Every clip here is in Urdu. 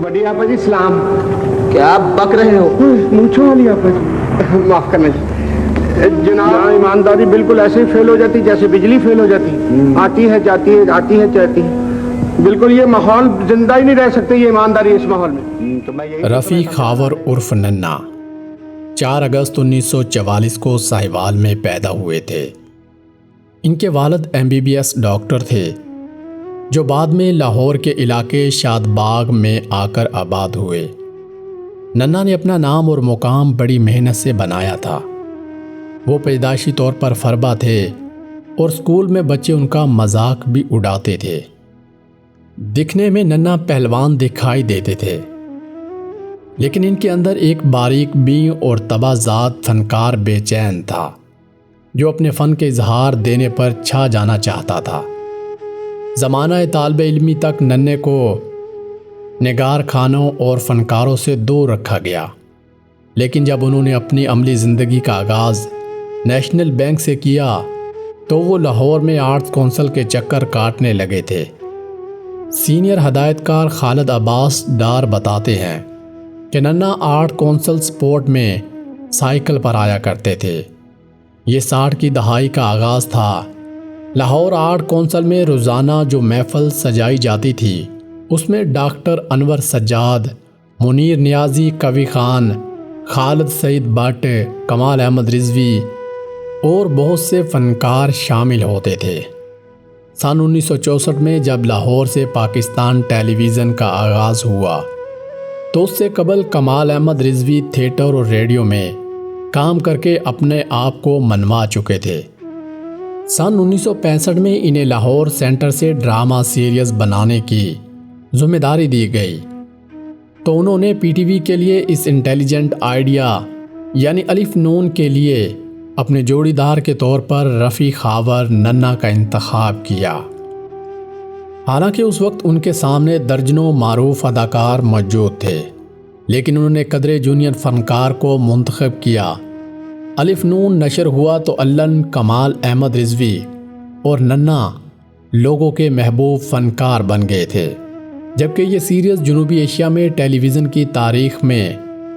بڑی آپا جی سلام. کیا آپ بک رہے ہو؟ مونچھوں والی آپا جی معاف کرنا جی. جناب ایمانداری بالکل ایسے ہی فیل ہو جاتی جیسے بجلی فیل ہو جاتی. آتی ہے جاتی ہے آتی ہے جاتی ہے. بالکل یہ ماحول زندہ ہی نہیں رہ سکتے یہ ایمانداری اس ماحول میں. رفیع خاور عرف ننا 4 اگست 1944 کو ساہیوال میں پیدا ہوئے تھے. ان کے والد MBBS ڈاکٹر تھے جو بعد میں لاہور کے علاقے شاد باغ میں آ کر آباد ہوئے. ننا نے اپنا نام اور مقام بڑی محنت سے بنایا تھا. وہ پیدائشی طور پر فربا تھے اور اسکول میں بچے ان کا مذاق بھی اڑاتے تھے. دکھنے میں ننا پہلوان دکھائی دیتے تھے لیکن ان کے اندر ایک باریک بین اور تباہ ذات فنکار بے چین تھا جو اپنے فن کے اظہار دینے پر چھا جانا چاہتا تھا. زمانہ طالب علمی تک ننے کو نگار خانوں اور فنکاروں سے دور رکھا گیا، لیکن جب انہوں نے اپنی عملی زندگی کا آغاز نیشنل بینک سے کیا تو وہ لاہور میں آرٹس کونسل کے چکر کاٹنے لگے تھے. سینئر ہدایت کار خالد عباس ڈار بتاتے ہیں کہ ننا آرٹ کونسل سپورٹ میں سائیکل پر آیا کرتے تھے. یہ 60 کی دہائی کا آغاز تھا. لاہور آرٹ کونسل میں روزانہ جو محفل سجائی جاتی تھی اس میں ڈاکٹر انور سجاد، منیر نیازی کوی خان، خالد سعید بٹ، کمال احمد رضوی اور بہت سے فنکار شامل ہوتے تھے. سن 1964 میں جب لاہور سے پاکستان ٹیلی ویژن کا آغاز ہوا تو اس سے قبل کمال احمد رضوی تھیٹر اور ریڈیو میں کام کر کے اپنے آپ کو منوا چکے تھے. سن 1965 میں انہیں لاہور سینٹر سے ڈرامہ سیریز بنانے کی ذمہ داری دی گئی تو انہوں نے PTV کے لیے اس انٹیلیجنٹ آئیڈیا یعنی الف نون کے لیے اپنے جوڑی دار کے طور پر رفیع خاور ننا کا انتخاب کیا. حالانکہ اس وقت ان کے سامنے درجنوں معروف اداکار موجود تھے لیکن انہوں نے قدرے جونیئر فنکار کو منتخب کیا. الف نون نشر ہوا تو الن کمال احمد رضوی اور ننا لوگوں کے محبوب فنکار بن گئے تھے، جبکہ یہ سیریز جنوبی ایشیا میں ٹیلی ویژن کی تاریخ میں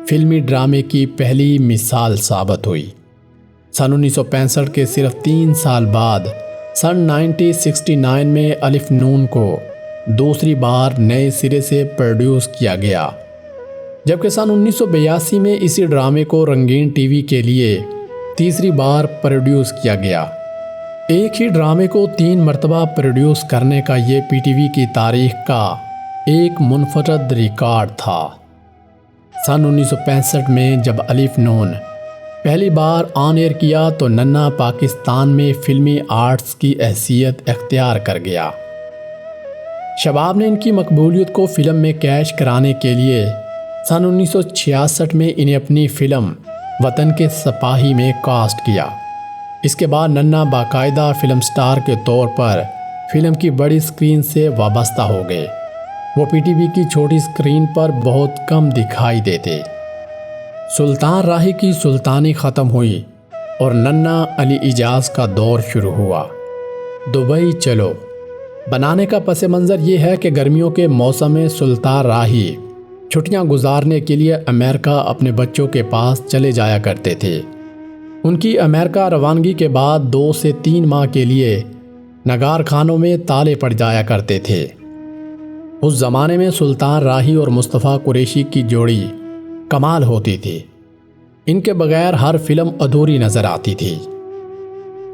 فلمی ڈرامے کی پہلی مثال ثابت ہوئی. سن 1965 کے صرف 3 سال بعد سن 1969 میں الف نون کو دوسری بار نئے سرے سے پروڈیوس کیا گیا، جبکہ سن 1982 میں اسی ڈرامے کو رنگین ٹی وی کے لیے تیسری بار پروڈیوس کیا گیا. ایک ہی ڈرامے کو 3 مرتبہ پروڈیوس کرنے کا یہ PTV کی تاریخ کا ایک منفرد ریکارڈ تھا. سن 1965 میں جب الف نون پہلی بار آن ایئر کیا تو ننا پاکستان میں فلمی آرٹس کی حیثیت اختیار کر گیا. شباب نے ان کی مقبولیت کو فلم میں کیش کرانے کے لیے سن 1966 میں انہیں اپنی فلم وطن کے سپاہی میں کاسٹ کیا. اس کے بعد ننا باقاعدہ فلم سٹار کے طور پر فلم کی بڑی سکرین سے وابستہ ہو گئے. وہ PTV کی چھوٹی سکرین پر بہت کم دکھائی دیتے. سلطان راہی کی سلطانی ختم ہوئی اور ننا علی اجاز کا دور شروع ہوا. دبئی چلو بنانے کا پس منظر یہ ہے کہ گرمیوں کے موسم میں سلطان راہی چھٹیاں گزارنے کے لیے امریکہ اپنے بچوں کے پاس چلے جایا کرتے تھے. ان کی امریکہ روانگی کے بعد 2 سے 3 ماہ کے لیے نگار خانوں میں تالے پڑ جایا کرتے تھے. اس زمانے میں سلطان راہی اور مصطفیٰ قریشی کی جوڑی کمال ہوتی تھی. ان کے بغیر ہر فلم ادھوری نظر آتی تھی.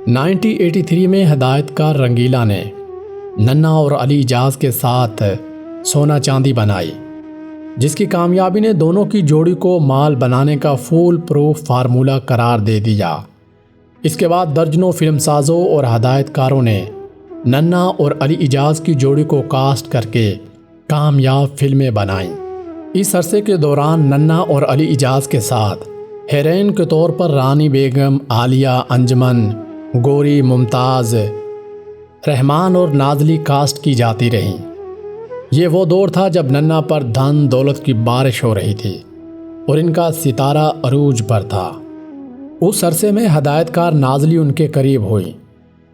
1983 میں ہدایت کار رنگیلا نے ننا اور علی اجاز کے ساتھ سونا چاندی بنائی، جس کی کامیابی نے دونوں کی جوڑی کو مال بنانے کا فول پروف فارمولہ قرار دے دیا. اس کے بعد درجنوں فلم سازوں اور ہدایت کاروں نے ننا اور علی اجاز کی جوڑی کو کاسٹ کر کے کامیاب فلمیں بنائیں. اس عرصے کے دوران ننا اور علی اجاز کے ساتھ ہیروئن کے طور پر رانی بیگم، عالیہ، انجمن، گوری، ممتاز، رحمان اور نازلی کاسٹ کی جاتی رہیں. یہ وہ دور تھا جب ننا پر دھن دولت کی بارش ہو رہی تھی اور ان کا ستارہ عروج پر تھا. اس عرصے میں ہدایت کار نازلی ان کے قریب ہوئی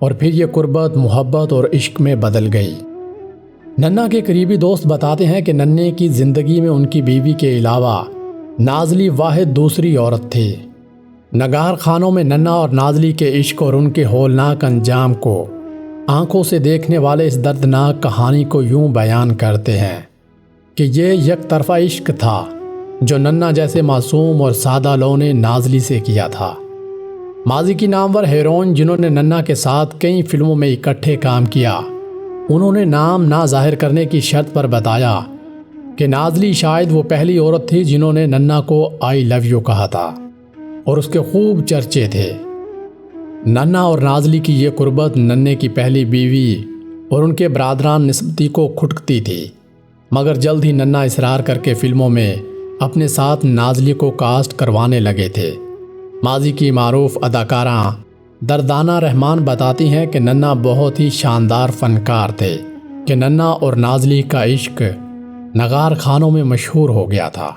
اور پھر یہ قربت، محبت اور عشق میں بدل گئی. ننا کے قریبی دوست بتاتے ہیں کہ ننے کی زندگی میں ان کی بیوی کے علاوہ نازلی واحد دوسری عورت تھی۔ نگار خانوں میں ننا اور نازلی کے عشق اور ان کے ہولناک انجام کو آنکھوں سے دیکھنے والے اس دردناک کہانی کو یوں بیان کرتے ہیں کہ یہ یک طرفہ عشق تھا جو ننا جیسے معصوم اور سادہ لو نے نازلی سے کیا تھا۔ ماضی کی نامور ہیروئن جنہوں نے ننا کے ساتھ کئی فلموں میں اکٹھے کام کیا، انہوں نے نام نہ ظاہر کرنے کی شرط پر بتایا کہ نازلی شاید وہ پہلی عورت تھی جنہوں نے ننا کو آئی لو یو کہا تھا اور اس کے خوب چرچے تھے۔ ننا اور نازلی کی یہ قربت ننے کی پہلی بیوی اور ان کے برادران نسبتی کو کھٹکتی تھی، مگر جلد ہی ننا اصرار کر کے فلموں میں اپنے ساتھ نازلی کو کاسٹ کروانے لگے تھے۔ ماضی کی معروف اداکارہ دردانہ رحمان بتاتی ہیں کہ ننا بہت ہی شاندار فنکار تھے کہ ننا اور نازلی کا عشق نگار خانوں میں مشہور ہو گیا تھا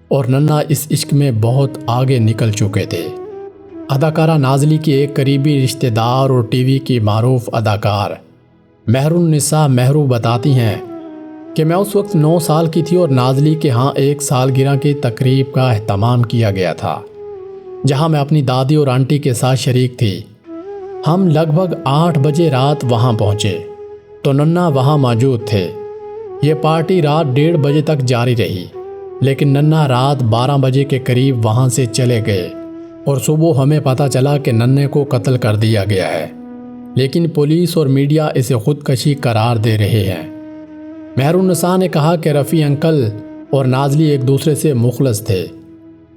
اور ننا اس عشق میں بہت آگے نکل چکے تھے۔ اداکارہ نازلی کی ایک قریبی رشتہ دار اور ٹی وی کی معروف اداکار مہر النساء مہرو بتاتی ہیں کہ میں اس وقت 9 سال کی تھی اور نازلی کے ہاں ایک سالگرہ کی تقریب کا اہتمام کیا گیا تھا جہاں میں اپنی دادی اور آنٹی کے ساتھ شریک تھی۔ ہم لگ بھگ 8 بجے رات وہاں پہنچے تو ننا وہاں موجود تھے۔ یہ پارٹی رات 1:30 بجے تک جاری رہی، لیکن ننا رات 12 بجے کے قریب وہاں سے چلے گئے اور صبح ہمیں پتہ چلا کہ ننے کو قتل کر دیا گیا ہے، لیکن پولیس اور میڈیا اسے خودکشی قرار دے رہے ہیں۔ مہر النساء نے کہا کہ رفیع انکل اور نازلی ایک دوسرے سے مخلص تھے،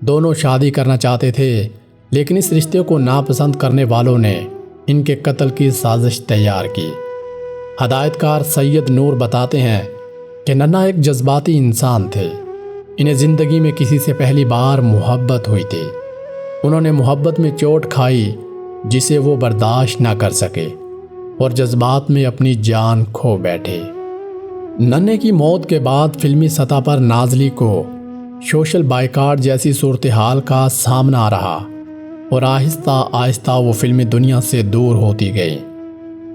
دونوں شادی کرنا چاہتے تھے، لیکن اس رشتے کو ناپسند کرنے والوں نے ان کے قتل کی سازش تیار کی۔ ہدایت کار سید نور بتاتے ہیں کہ ننا ایک جذباتی انسان تھے۔ انہیں زندگی میں کسی سے پہلی بار محبت ہوئی تھی۔ انہوں نے محبت میں چوٹ کھائی جسے وہ برداشت نہ کر سکے اور جذبات میں اپنی جان کھو بیٹھے۔ ننے کی موت کے بعد فلمی سطح پر نازلی کو سوشل بائیکاٹ جیسی صورتحال کا سامنا رہا اور آہستہ آہستہ وہ فلمی دنیا سے دور ہوتی گئی۔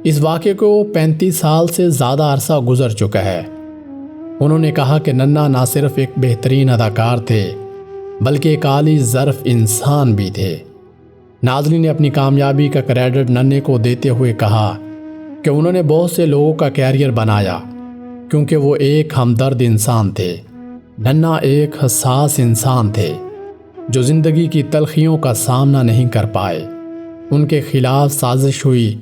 اس واقعے کو 35 سال سے زیادہ عرصہ گزر چکا ہے۔ انہوں نے کہا کہ ننا نہ صرف ایک بہترین اداکار تھے بلکہ ایک عالی ظرف انسان بھی تھے۔ نازلی نے اپنی کامیابی کا کریڈٹ ننے کو دیتے ہوئے کہا کہ انہوں نے بہت سے لوگوں کا کیریئر بنایا کیونکہ وہ ایک ہمدرد انسان تھے۔ ننا ایک حساس انسان تھے جو زندگی کی تلخیوں کا سامنا نہیں کر پائے۔ ان کے خلاف سازش ہوئی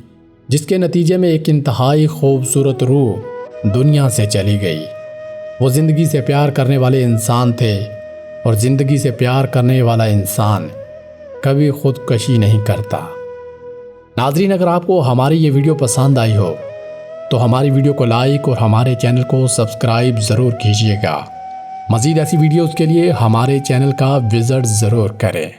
جس کے نتیجے میں ایک انتہائی خوبصورت روح دنیا سے چلی گئی۔ وہ زندگی سے پیار کرنے والے انسان تھے اور زندگی سے پیار کرنے والا انسان کبھی خودکشی نہیں کرتا۔ ناظرین، اگر آپ کو ہماری یہ ویڈیو پسند آئی ہو تو ہماری ویڈیو کو لائک اور ہمارے چینل کو سبسکرائب ضرور کیجیے گا۔ مزید ایسی ویڈیوز کے لیے ہمارے چینل کا وزٹ ضرور کریں۔